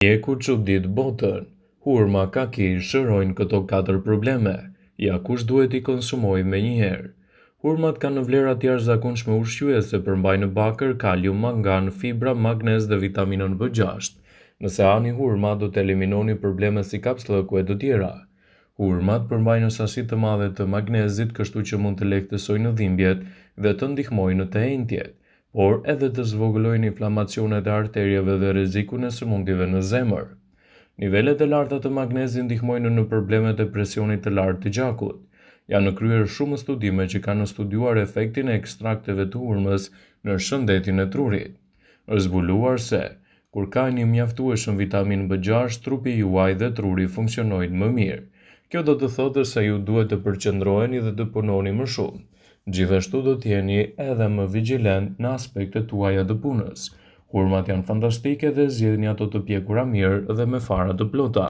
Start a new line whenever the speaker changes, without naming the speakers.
Mjeku çudit botën. Hurma, kaki, shërojnë këto 4 probleme. Ja kush duhet I konsumojë menjëherë. Hurmat kanë vlera të jashtëzakonshme ushqyese, përmbajnë bakër, kalium, mangan, fibra, magnez dhe vitaminën B6. Nëse hani hurma, do të eliminoni probleme si kapslëku e të tjera. Hurmat përmbajnë sasi të madhe të magnezit, kështu që mund të lehtësojnë dhimbjet dhe të ndihmojnë në të enjtjet, por edhe të zvogëlojnë inflamacionet e arterieve dhe rrezikun e sëmundjeve në zemër. Nivelet e larta të magnezit ndihmojnë në problemet e presionit të lartë të gjakut. Janë kryer shumë studime që kanë studiuar efektin e ekstrakteve të hurmës në shëndetin e trurit. Është zbuluar se kur ka një mjaftueshëm vitaminë B6, trupi juaj dhe truri funksionojnë më mirë. Kjo do të thotë se ju duhet të përqendroheni dhe të punoni më shumë. Gjithashtu do të jeni edhe më vigjilent në aspektet tuaja të punës. Hurmat janë fantastike dhe zgjidhni ato të pjekura mirë dhe me fara të plota.